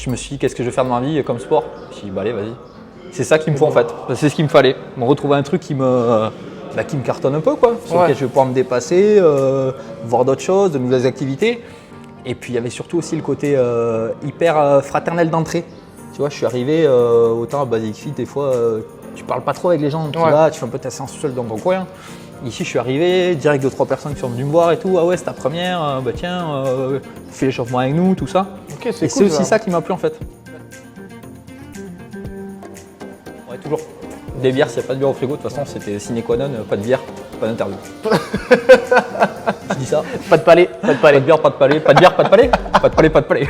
Je me suis dit, qu'est-ce que je vais faire dans ma vie comme sport? Je me suis dit, bah allez, vas-y. C'est ça qu'il me faut en fait. C'est ce qu'il me fallait. Me retrouver un truc qui me cartonne un peu, quoi. Sur lequel je vais pouvoir me dépasser, voir d'autres choses, de nouvelles activités. Et puis il y avait surtout aussi le côté hyper fraternel d'entrée. Tu vois, je suis arrivé, autant à Basic Fit, des fois, tu parles pas trop avec les gens. Tu vas, tu fais un peu ta séance seul dans ton coin. Ici, je suis arrivé, direct 2-3 personnes qui sont venues me voir et tout. Ah ouais, c'est ta première, bah tiens, fais l'échauffement avec nous, tout ça. Okay, et c'est aussi ça qui m'a plu en fait. Ouais, toujours. Des bières, s'il n'y a pas de bière au frigo, de toute façon, c'était sine qua non, pas de bière, pas d'interview. Je dis ça. Pas de palais, pas de palais. Pas de bière, pas de palais. Pas de bière, pas de palais. Pas de palais, pas de palais.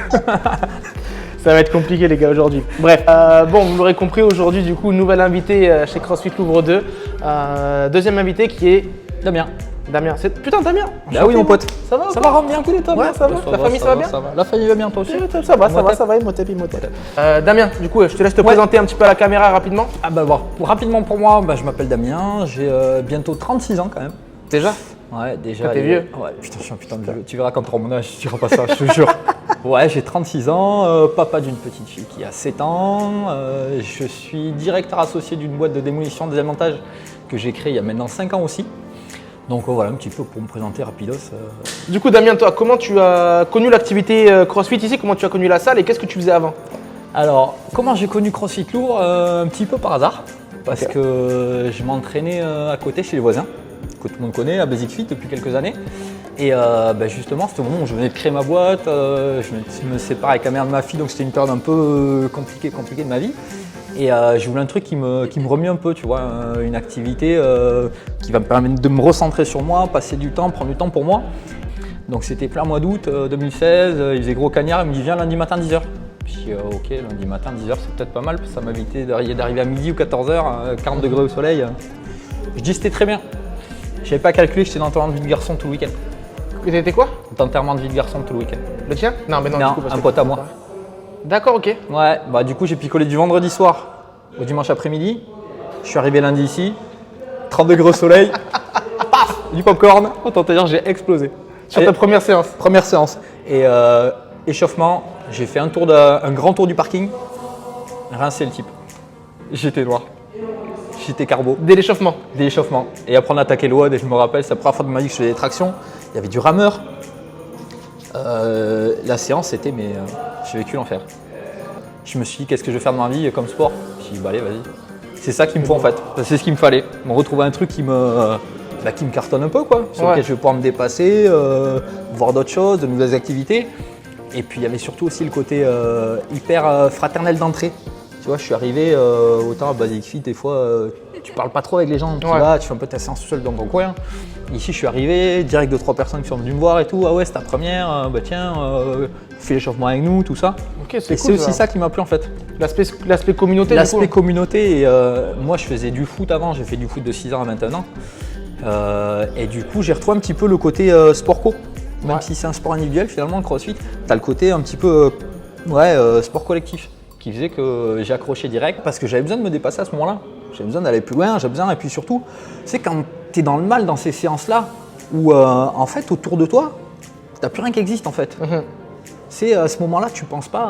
Ça va être compliqué les gars aujourd'hui. Bref, bon, vous l'aurez compris aujourd'hui, du coup, nouvel invité chez CrossFit Louvre 2. Deuxième invité qui est Damien. Damien, putain Damien. Ah oui mon pote. Ça va? Ça va, rendre bien cool toi? Ouais, ça va. La famille ça va bien? La famille va bien toi aussi? Ça va, Imhotep. Damien, du coup, je te laisse te présenter un petit peu à la caméra rapidement. Ah bah bon, rapidement pour moi, je m'appelle Damien, j'ai bientôt 36 ans quand même. Déjà? Ouais, déjà. T'es vieux? Ouais, putain, je suis un putain de vieux. Tu verras quand tu auras mon âge, tu diras pas ça, je te jure. Ouais, j'ai 36 ans, papa d'une petite fille qui a 7 ans. Je suis directeur associé d'une boîte de démolition des avantages que j'ai créée il y a maintenant 5 ans aussi. Donc voilà, un petit peu pour me présenter rapidos. Du coup, Damien, toi, comment tu as connu l'activité CrossFit ici? Comment tu as connu la salle et qu'est-ce que tu faisais avant? Alors, comment j'ai connu CrossFit Lourd? Un petit peu par hasard, parce que je m'entraînais à côté chez les voisins, que tout le monde connaît, à Basic Fit depuis quelques années. Et justement, c'était au moment où je venais de créer ma boîte, je me sépare avec la mère de ma fille, donc c'était une période un peu compliquée de ma vie. Et je voulais un truc qui me remue un peu, tu vois, une activité qui va me permettre de me recentrer sur moi, passer du temps, prendre du temps pour moi. Donc c'était plein mois d'août 2016, il faisait gros cagnard, il me dit viens lundi matin 10h. Je dis ok, lundi matin 10h c'est peut-être pas mal, parce que ça m'évitait d'arriver à midi ou 14h, 40 degrés au soleil. Je dis c'était très bien. Je n'avais pas calculé, j'étais dans l'enterrement de vie de garçon tout le week-end. T'étais quoi? D'enterrement de vie de garçon tout le week-end. Le tien? Non, mais non, Non, du coup, parce un que pote à moi. D'accord, ok. Ouais, bah du coup j'ai picolé du vendredi soir au dimanche après-midi. Je suis arrivé lundi ici, 30 degrés au soleil, paf, du popcorn. Autant te dire, j'ai explosé. Sur ta première séance? Première séance. Et échauffement, j'ai fait un grand tour du parking, rincé le type. J'étais noir. J'étais carbo. Dès l'échauffement? Dès l'échauffement. Et après on a attaqué le WOD et je me rappelle, c'est la première fois de ma vie que je faisais des tractions. Il y avait du rameur. La séance c'était, mais j'ai vécu l'enfer. Je me suis dit, qu'est-ce que je vais faire dans ma vie comme sport? Je me suis dit, bah allez, vas-y. C'est ça qu'il me faut en fait. C'est ce qu'il me fallait. Me retrouver un truc qui me cartonne un peu, quoi. Sur lequel je vais pouvoir me dépasser, voir d'autres choses, de nouvelles activités. Et puis il y avait surtout aussi le côté hyper fraternel d'entrée. Tu vois, je suis arrivé, autant à Basic Fit, des fois, tu parles pas trop avec les gens. Tu vas, tu fais un peu ta séance seul dans ton coin. Ici, je suis arrivé, direct 2-3 personnes qui sont venues me voir et tout. Ah ouais, c'est ta première, bah tiens, fais l'échauffement avec nous, tout ça. Okay, et c'est aussi ça qui m'a plu en fait. L'aspect communauté. L'aspect communauté. Et moi, je faisais du foot avant, j'ai fait du foot de 6 ans à 21 ans. Et du coup, j'ai retrouvé un petit peu le côté sport co. Même si c'est un sport individuel, finalement, le CrossFit, tu as le côté un petit peu sport collectif qui faisait que j'ai accroché direct parce que j'avais besoin de me dépasser à ce moment-là. J'avais besoin d'aller plus loin, et puis surtout, c'est quand tu es dans le mal dans ces séances-là où en fait, autour de toi, tu n'as plus rien qui existe en fait. C'est à ce moment-là, tu ne penses pas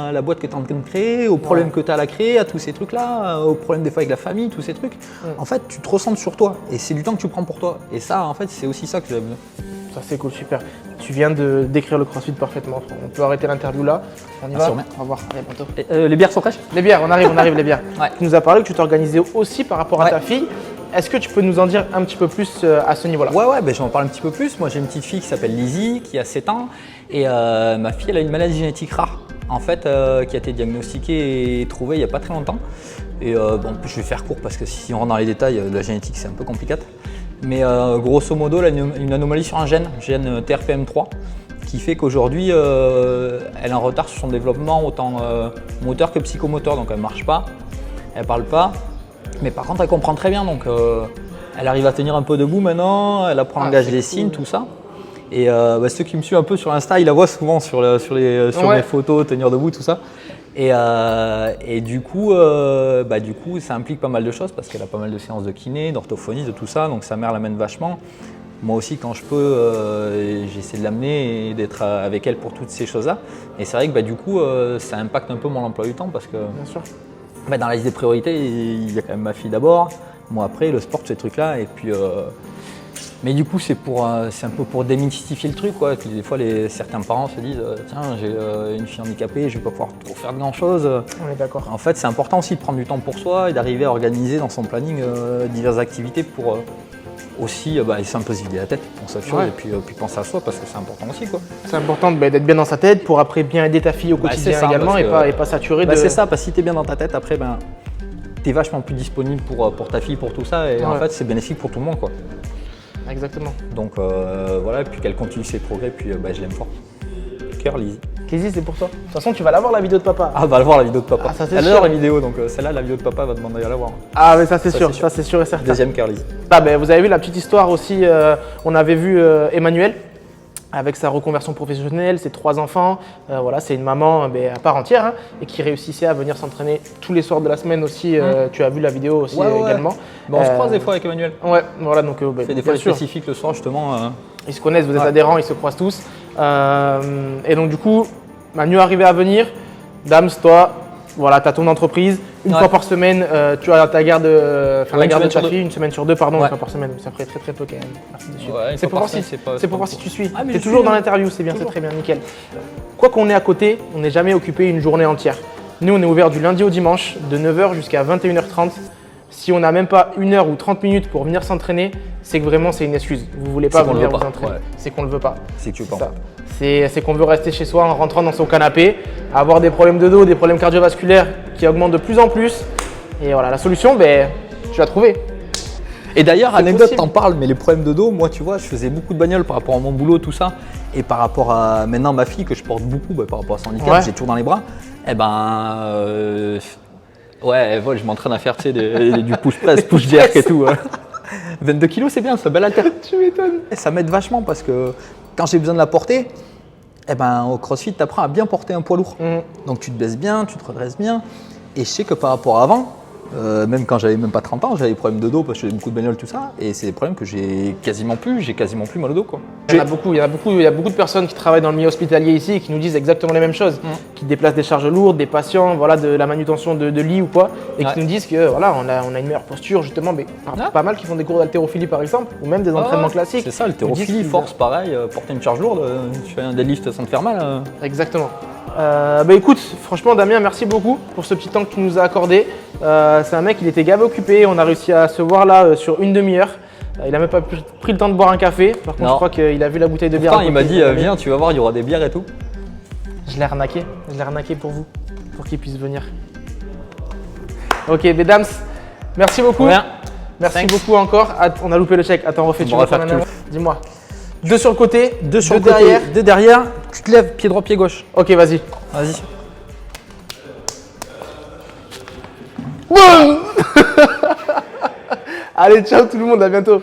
à la boîte que tu es en train de créer, aux problèmes que tu as à la créer, à tous ces trucs-là, aux problèmes des fois avec la famille, tous ces trucs. En fait, tu te recentres sur toi et c'est du temps que tu prends pour toi. Et ça, en fait, c'est aussi ça que j'avais besoin. Ça c'est cool, super. Tu viens de décrire le CrossFit parfaitement. On peut arrêter l'interview là. On y va. Au revoir. Allez, bientôt. Les bières sont fraîches? Les bières, on arrive les bières. Ouais. Tu nous as parlé que tu t'organisais aussi par rapport à ta fille. Est-ce que tu peux nous en dire un petit peu plus à ce niveau-là? Ouais, ben, j'en parle un petit peu plus. Moi, j'ai une petite fille qui s'appelle Lizzie, qui a 7 ans. Et ma fille, elle a une maladie génétique rare, en fait, qui a été diagnostiquée et trouvée il n'y a pas très longtemps. Et bon, je vais faire court parce que si on rentre dans les détails de la génétique, c'est un peu compliqué. Mais grosso modo, elle a une anomalie sur un gène TRPM3, qui fait qu'aujourd'hui, elle est en retard sur son développement, autant moteur que psychomoteur. Donc elle ne marche pas, elle ne parle pas. Mais par contre, elle comprend très bien. Donc elle arrive à tenir un peu debout maintenant, elle apprend le langage des signes, tout ça. Et ceux qui me suivent un peu sur Insta, ils la voient souvent sur mes photos, tenir debout, tout ça. Et du coup, ça implique pas mal de choses parce qu'elle a pas mal de séances de kiné, d'orthophonie, de tout ça. Donc sa mère l'amène vachement. moi aussi quand je peux, j'essaie de l'amener et d'être avec elle pour toutes ces choses-là. Et c'est vrai que bah, du coup, ça impacte un peu mon emploi du temps parce que Bien sûr. bah, dans la liste des priorités, il y a quand même ma fille d'abord, moi après, le sport, ces trucs-là. Et puis, mais du coup, c'est un peu pour démystifier le truc, quoi. Des fois, certains parents se disent tiens, j'ai une fille handicapée, je ne vais pas pouvoir trop faire de grand-chose. On est d'accord. En fait, c'est important aussi de prendre du temps pour soi et d'arriver à organiser dans son planning diverses activités pour aussi essayer un peu se vider la tête, penser à autre chose Ouais. et puis penser à soi parce que c'est important aussi, quoi. C'est important d'être bien dans sa tête pour après bien aider ta fille au quotidien c'est ça, également parce que- et pas saturer de. C'est ça, parce que si tu es bien dans ta tête, après, tu es vachement plus disponible pour ta fille, pour tout ça. Et en Ouais. fait, c'est bénéfique pour tout le monde, quoi. Exactement. Donc voilà, et puis qu'elle continue ses progrès, puis je l'aime fort. Cœur, Lizzie. Kézy, c'est pour toi. De toute façon, tu vas la voir la vidéo de papa. Ah, va le voir la vidéo de papa. Ah, ça, c'est Elle sûr. adore la vidéo, donc celle-là, la vidéo de papa va demander à la voir. Ah, mais ça c'est Ça, sûr, c'est sûr. ça c'est sûr et certain. Deuxième cœur, Lizzie. Ah, ben, vous avez vu la petite histoire aussi, on avait vu Emmanuel avec sa reconversion professionnelle, ses 3 enfants. Voilà, c'est une maman à part entière et qui réussissait à venir s'entraîner tous les soirs de la semaine aussi. Tu as vu la vidéo aussi Ouais. également. Bon, on se croise des fois avec Emmanuel. Ouais, voilà, donc On fait des bien fois des sûr, spécifiques le soir, justement. ils se connaissent, vous êtes Ouais. adhérents, ils se croisent tous. Et donc du coup, Manu est arrivé à venir. Dams, toi, voilà, tu as ton entreprise. Une Ouais. fois par semaine, tu as ta garde, la une garde de semaine ta sur fille, une semaine sur 2, pardon, Ouais. une fois par semaine. Ça ferait très peu quand même. Merci dessus. Ouais, une c'est fois pour par voir si, semaine, c'est pas- c'est c'est pour pas voir si tu suis. Ah, mais tu es je toujours suis, dans hein. l'interview, c'est bien, c'est Toujours. très bien, nickel. Quoi qu'on est à côté, on n'est jamais occupé une journée entière. Nous, on est ouvert du lundi au dimanche, de 9h jusqu'à 21h30. Si on n'a même pas 1 heure ou 30 minutes pour venir s'entraîner, c'est que vraiment c'est une excuse. Vous voulez pas C'est qu'on le venir veut vous pas, entraîner. ouais. C'est qu'on ne le veut pas. C'est que tu veux C'est pas. ça. C'est qu'on veut rester chez soi en rentrant dans son canapé, avoir des problèmes de dos, des problèmes cardiovasculaires qui augmentent de plus en plus. Et voilà, la solution, tu l'as trouvée. Et d'ailleurs, C'est anecdote, possible. t'en parles, mais les problèmes de dos, moi, tu vois, je faisais beaucoup de bagnoles par rapport à mon boulot, tout ça. Et par rapport à maintenant ma fille, que je porte beaucoup, par rapport à son handicap, Ouais. j'ai toujours dans les bras. Ouais, elle vole, je m'entraîne à faire tu sais, du push-press, push-jerk et tout. 22 kilos, c'est bien, c'est belle haltère. Tu m'étonnes. Et ça m'aide vachement parce que quand j'ai besoin de la porter, au CrossFit, tu apprends à bien porter un poids lourd. Donc tu te baisses bien, tu te redresses bien. Et je sais que par rapport à avant, même quand j'avais même pas 30 ans, j'avais des problèmes de dos parce que j'avais beaucoup de bagnoles, tout ça. Et c'est des problèmes que j'ai quasiment plus mal au dos, quoi. Il y a beaucoup de personnes qui travaillent dans le milieu hospitalier ici et qui nous disent exactement les mêmes choses, qui déplacent des charges lourdes, des patients, voilà, de la manutention de lit ou quoi, et Ouais. qui nous disent que voilà, on a une meilleure posture justement, pas mal qui font des cours d'haltérophilie par exemple, ou même des entraînements classiques. C'est ça, le Ils disent thérophilie, qu'ils- force, pareil, porter une charge lourde, tu fais un deadlift sans te faire mal. Exactement. Écoute, franchement Damien, merci beaucoup pour ce petit temps que tu nous as accordé. C'est un mec, il était gavé occupé, on a réussi à se voir là sur une demi-heure. Il n'a même pas pris le temps de boire un café, par contre Non. je crois qu'il a vu la bouteille de bière. Pourtant, à il m'a côté, dit, il a mis. viens, tu vas voir, il y aura des bières et tout. Je l'ai arnaqué pour vous, pour qu'il puisse venir. Ok, mesdames, merci beaucoup. Rien. Merci Thanks. beaucoup encore. On a loupé le chèque. Attends, refais-tu On va refais refaire maintenant. Dis-moi. 2 sur le côté, 2 sur le derrière. côté, 2 derrière, tu te lèves, pied droit, pied gauche. Ok, vas-y. Vas-y. Allez, ciao tout le monde, à bientôt.